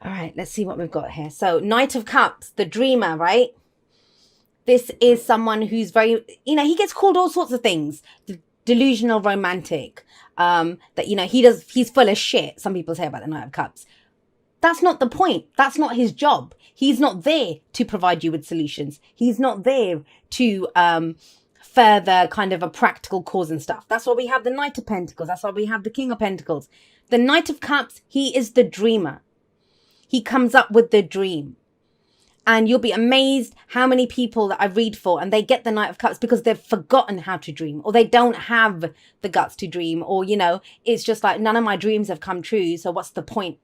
All right, let's see what we've got here. So Knight of Cups, the dreamer, right? This is someone who's very, he gets called all sorts of things. Delusional romantic. That, he's full of shit. Some people say about the Knight of Cups. That's not the point. That's not his job. He's not there to provide you with solutions. He's not there to further kind of a practical cause and stuff. That's why we have the Knight of Pentacles. That's why we have the King of Pentacles. The Knight of Cups, he is the dreamer. He comes up with the dream. And you'll be amazed how many people that I read for and they get the Knight of Cups because they've forgotten how to dream, or they don't have the guts to dream, or, it's just like, none of my dreams have come true. So what's the point?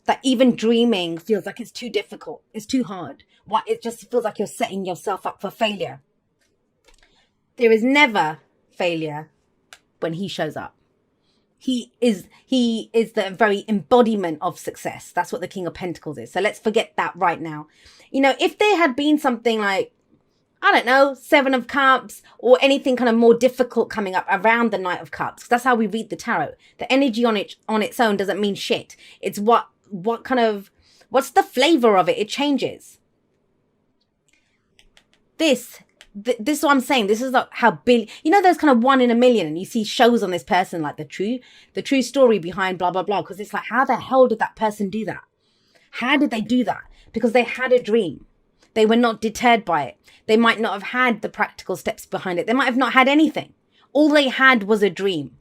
That even dreaming feels like it's too difficult. It's too hard. It just feels like you're setting yourself up for failure. There is never failure when he shows up. He is the very embodiment of success. That's what the King of Pentacles is. So let's forget that right now. If there had been something like, I don't know, Seven of Cups or anything kind of more difficult coming up around the Knight of Cups, that's how we read the tarot. The energy on its own doesn't mean shit. It's what's the flavor of it? It changes. This is what I'm saying. This is like how big, there's kind of 1 in a million, and you see shows on this person, like the true story behind blah, blah, blah. Because it's like, how the hell did that person do that? How did they do that? Because they had a dream. They were not deterred by it. They might not have had the practical steps behind it. They might have not had anything. All they had was a dream.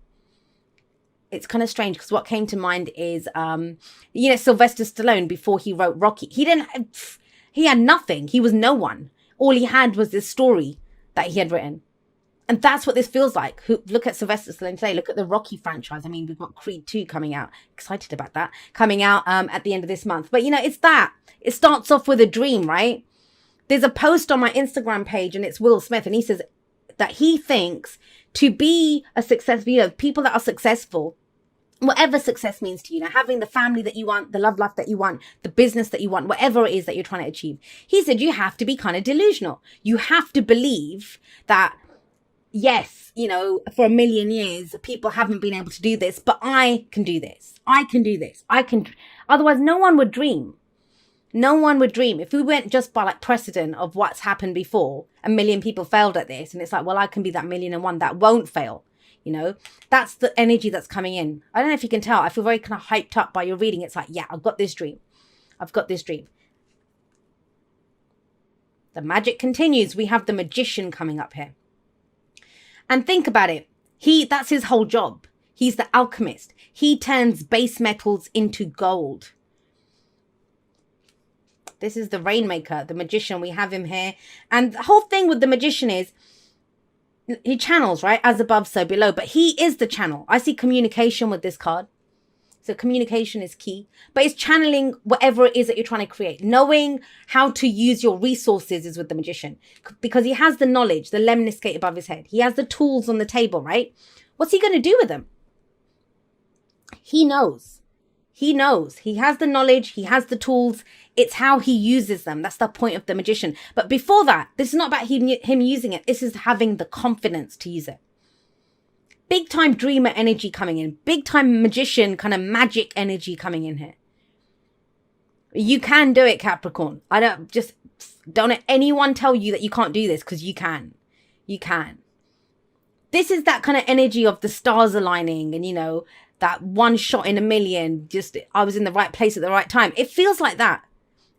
It's kind of strange because what came to mind is, Sylvester Stallone, before he wrote Rocky, he had nothing. He was no one. All he had was this story that he had written. And that's what this feels like. Look at Sylvester Stallone today. Look at the Rocky franchise. I mean, we've got Creed 2 coming out. Excited about that. Coming out at the end of this month. But, it's that. It starts off with a dream, right? There's a post on my Instagram page, and it's Will Smith. And he says that he thinks to be a successful, people that are successful, whatever success means to you, having the family that you want, the love life that you want, the business that you want, whatever it is that you're trying to achieve. He said you have to be kind of delusional. You have to believe that, yes, for a million years, people haven't been able to do this, but I can do this. I can do this. Otherwise, no one would dream. No one would dream. If we went just by like precedent of what's happened before, a million people failed at this. And it's like, well, I can be that 1,000,001 that won't fail. That's the energy that's coming in. I don't know if you can tell. I feel very kind of hyped up by your reading. It's like, yeah, I've got this dream. I've got this dream. The magic continues. We have the Magician coming up here. And think about it. That's his whole job. He's the alchemist. He turns base metals into gold. This is the Rainmaker, the Magician. We have him here. And the whole thing with the Magician is, he channels, right? As above, so below. But he is the channel. I see communication with this card. So communication is key. But it's channeling whatever it is that you're trying to create. Knowing how to use your resources is with the Magician. Because he has the knowledge, the lemniscate above his head. He has the tools on the table, right? What's he going to do with them? He knows. He knows. He has the knowledge. He has the tools. It's how he uses them. That's the point of the Magician. But before that, this is not about him using it. This is having the confidence to use it. Big time dreamer energy coming in. Big time Magician kind of magic energy coming in here. You can do it, Capricorn. Don't let anyone tell you that you can't do this, because you can. You can. This is that kind of energy of the stars aligning and, that one shot in a million. Just, I was in the right place at the right time. It feels like that.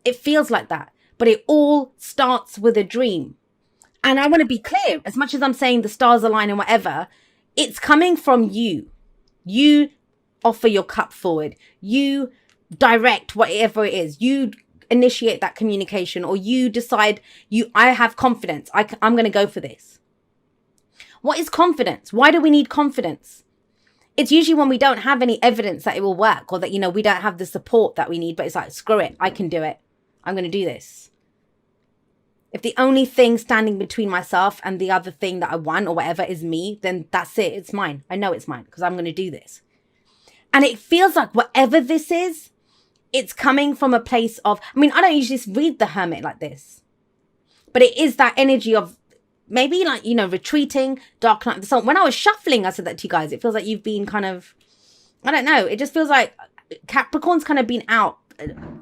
It feels like that. But it all starts with a dream. And I want to be clear, as much as I'm saying the stars align and whatever, it's coming from you. You offer your cup forward. You direct whatever it is. You initiate that communication, or you decide, I have confidence. I'm going to go for this. What is confidence? Why do we need confidence? It's usually when we don't have any evidence that it will work, or that, we don't have the support that we need, but it's like, screw it. I can do it. I'm going to do this. If the only thing standing between myself and the other thing that I want or whatever is me, then that's it. It's mine. I know it's mine because I'm going to do this. And it feels like whatever this is, it's coming from a place of, I don't usually read the Hermit like this, but it is that energy of maybe like, retreating, dark night of the soul. When I was shuffling, I said that to you guys. It feels like you've been kind of, I don't know. It just feels like Capricorn's kind of been out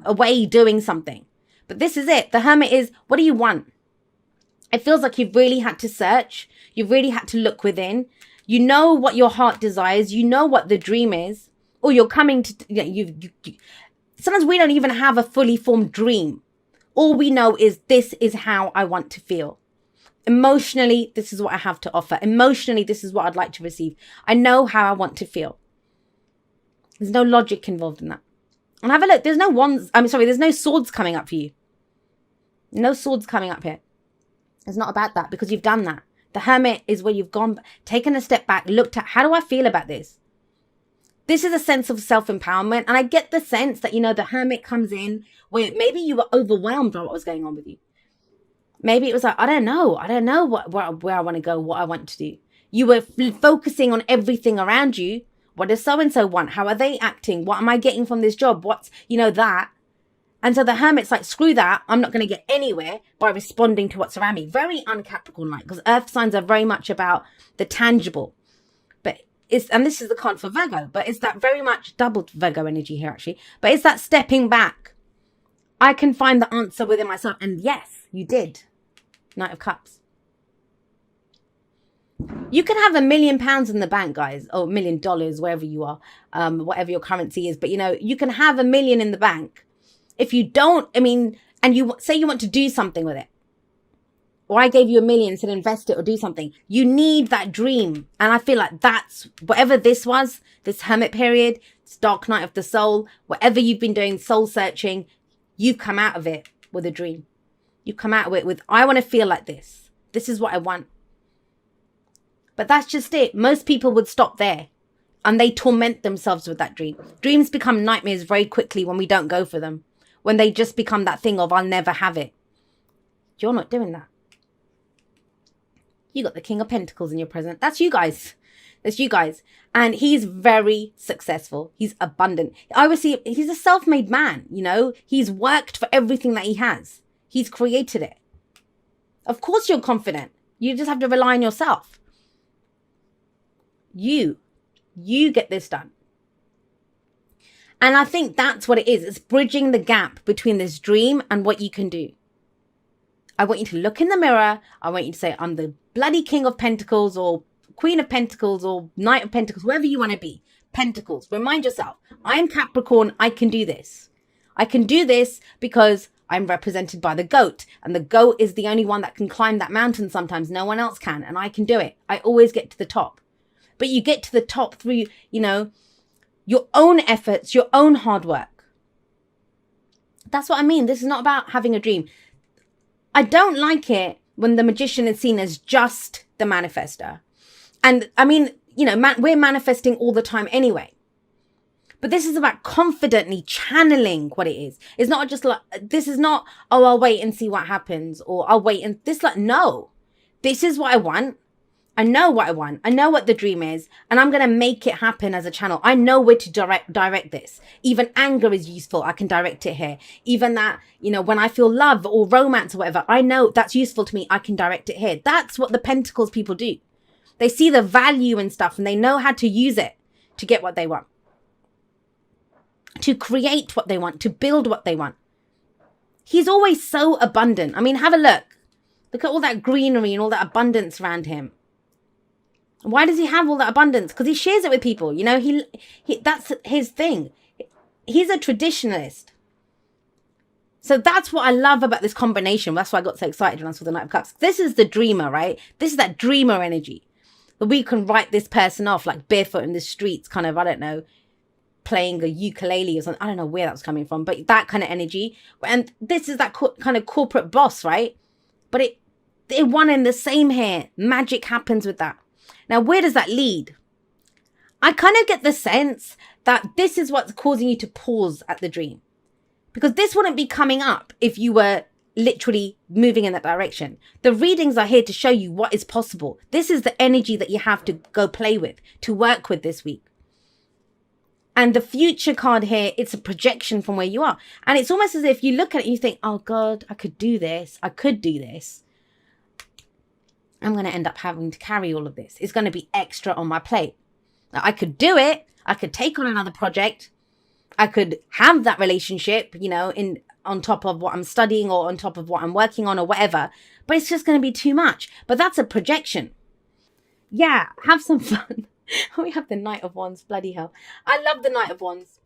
away doing something. But this is it. The Hermit is, what do you want? It feels like you've really had to search. You've really had to look within. You know what your heart desires. You know what the dream is. Or you're coming to, sometimes we don't even have a fully formed dream. All we know is this is how I want to feel. Emotionally, this is what I have to offer. Emotionally, this is what I'd like to receive. I know how I want to feel. There's no logic involved in that. And have a look. There's no swords coming up for you. No swords coming up here. It's not about that because you've done that. The Hermit is where you've gone, taken a step back, looked at, how do I feel about this? This is a sense of self-empowerment. And I get the sense that, the Hermit comes in where maybe you were overwhelmed by what was going on with you. Maybe it was like, I don't know where I want to go, what I want to do. You were focusing on everything around you. What does so-and-so want? How are they acting? What am I getting from this job? What's, that? And so the Hermit's like, screw that. I'm not going to get anywhere by responding to what's around me. Very un-Capricorn-like, because earth signs are very much about the tangible. And this is the card for Virgo, but it's that very much doubled Virgo energy here, actually. But it's that stepping back. I can find the answer within myself. And yes, you did. Knight of Cups. You can have £1 million in the bank, guys, or $1 million, wherever you are, whatever your currency is. But, you can have $1 million in the bank. If you don't, and you say you want to do something with it, or I gave you $1 million to invest it or do something, you need that dream. And I feel like that's whatever this was, this Hermit period, this dark night of the soul, whatever you've been doing, soul searching, you've come out of it with a dream. You come out of it with, I want to feel like this. This is what I want. But that's just it. Most people would stop there and they torment themselves with that dream. Dreams become nightmares very quickly when we don't go for them. When they just become that thing of, I'll never have it. You're not doing that. You got the King of Pentacles in your present. That's you guys. That's you guys. And he's very successful. He's abundant. I always see he's a self-made man, He's worked for everything that he has. He's created it. Of course you're confident. You just have to rely on yourself. You get this done. And I think that's what it is. It's bridging the gap between this dream and what you can do. I want you to look in the mirror. I want you to say, I'm the bloody King of Pentacles or Queen of Pentacles or Knight of Pentacles, whoever you want to be. Pentacles. Remind yourself, I'm Capricorn. I can do this. I can do this because I'm represented by the goat. And the goat is the only one that can climb that mountain sometimes. No one else can. And I can do it. I always get to the top. But you get to the top through, your own efforts, your own hard work. That's what I mean. This is not about having a dream. I don't like it when the magician is seen as just the manifester. And we're manifesting all the time anyway. But this is about confidently channeling what it is. It's not just like, this is not, I'll wait and see what happens. Or I'll wait and no, this is what I want. I know what I want. I know what the dream is. And I'm going to make it happen as a channel. I know where to direct this. Even anger is useful. I can direct it here. Even that, when I feel love or romance or whatever, I know that's useful to me. I can direct it here. That's what the Pentacles people do. They see the value in stuff and they know how to use it to get what they want. To create what they want. To build what they want. He's always so abundant. Have a look. Look at all that greenery and all that abundance around him. Why does he have all that abundance? Because he shares it with people. He that's his thing. He's a traditionalist. So that's what I love about this combination. That's why I got so excited when I saw the Knight of Cups. This is the dreamer, right? This is that dreamer energy. That we can write this person off like barefoot in the streets, kind of, I don't know, playing a ukulele or something. I don't know where that's coming from, but that kind of energy. And this is that kind of corporate boss, right? But they're one in the same here. Magic happens with that. Now, where does that lead? I kind of get the sense that this is what's causing you to pause at the dream. Because this wouldn't be coming up if you were literally moving in that direction. The readings are here to show you what is possible. This is the energy that you have to go play with, to work with this week. And the future card here, it's a projection from where you are. And it's almost as if you look at it and you think, oh God, I could do this. I could do this. I'm going to end up having to carry all of this. It's going to be extra on my plate. Now, I could do it. I could take on another project. I could have that relationship, you know, on top of what I'm studying or on top of what I'm working on or whatever, but it's just going to be too much. But that's a projection. Yeah, have some fun. We have the Knight of Wands, bloody hell. I love the Knight of Wands.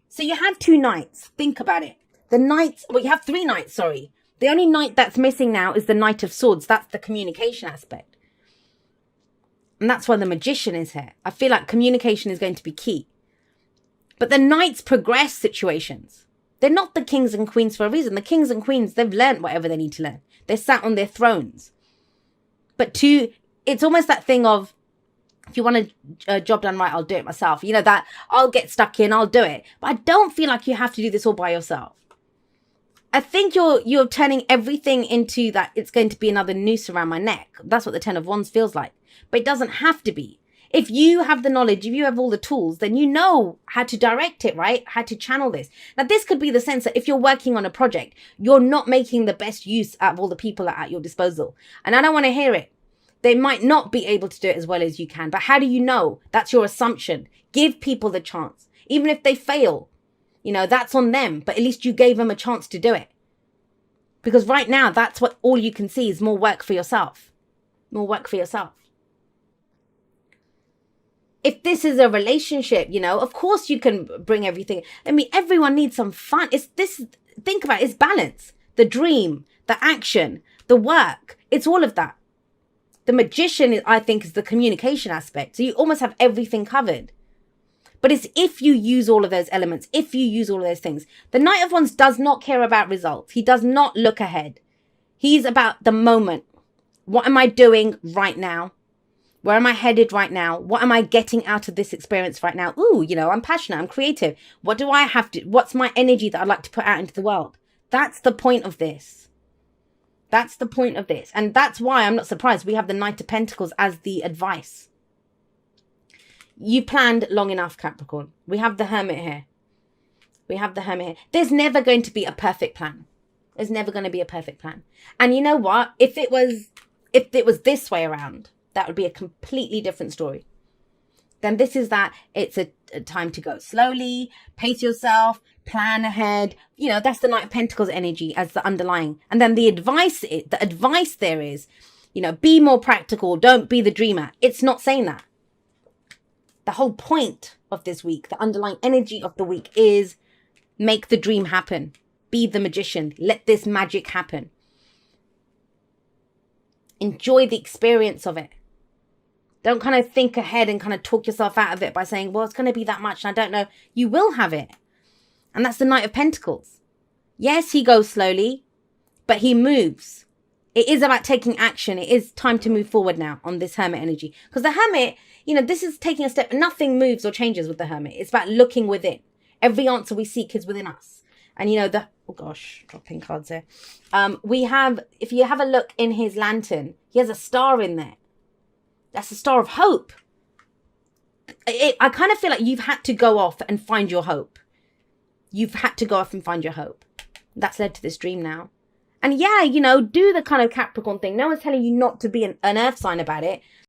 So you have 2 knights. Think about it. The knights, well, you have 3 knights, sorry. The only knight that's missing now is the Knight of Swords. That's the communication aspect. And that's why the Magician is here. I feel like communication is going to be key. But the knights progress situations. They're not the kings and queens for a reason. The kings and queens, they've learned whatever they need to learn. They're sat on their thrones. But it's almost that thing of, if you want a job done right, I'll do it myself. You know, that I'll get stuck in, I'll do it. But I don't feel like you have to do this all by yourself. I think you're turning everything into that it's going to be another noose around my neck. That's what the 10 of Wands feels like. But it doesn't have to be. If you have the knowledge, if you have all the tools, then you know how to direct it, right? How to channel this. Now, this could be the sense that if you're working on a project, you're not making the best use out of all the people at your disposal. And I don't want to hear it. They might not be able to do it as well as you can. But how do you know? That's your assumption. Give people the chance. Even if they fail, you know, that's on them. But at least you gave them a chance to do it. Because right now, that's what all you can see is more work for yourself. More work for yourself. If this is a relationship, you know, of course you can bring everything. I mean, everyone needs some fun. Think about it, it's balance. The dream, the action, the work. It's all of that. The Magician, I think, is the communication aspect. So you almost have everything covered. But it's if you use all of those elements, if you use all of those things. The Knight of Wands does not care about results. He does not look ahead. He's about the moment. What am I doing right now? Where am I headed right now? What am I getting out of this experience right now? Ooh, you know, I'm passionate. I'm creative. What do I have to, what's my energy that I'd like to put out into the world? That's the point of this. That's the point of this. And that's why I'm not surprised we have the Knight of Pentacles as the advice. You planned long enough, Capricorn. We have the Hermit here. We have the Hermit here. There's never going to be a perfect plan. There's never going to be a perfect plan. And you know what? If it was this way around, that would be a completely different story. Then this is that it's a time to go slowly, pace yourself, plan ahead. You know, that's the Knight of Pentacles energy as the underlying. And then the advice there is, you know, be more practical. Don't be the dreamer. It's not saying that. The whole point of this week, the underlying energy of the week is make the dream happen. Be the magician. Let this magic happen. Enjoy the experience of it. Don't kind of think ahead and kind of talk yourself out of it by saying, well, it's going to be that much and I don't know. You will have it. And that's the Knight of Pentacles. Yes, he goes slowly, but he moves. It is about taking action. It is time to move forward now on this Hermit energy. Because the Hermit, you know, this is taking a step. Nothing moves or changes with the Hermit. It's about looking within. Every answer we seek is within us. And, you know, oh gosh, dropping cards here. If you have a look in his lantern, he has a star in there. That's a star of hope. I kind of feel like you've had to go off and find your hope. You've had to go off and find your hope. That's led to this dream now. And yeah, you know, do the kind of Capricorn thing. No one's telling you not to be an earth sign about it.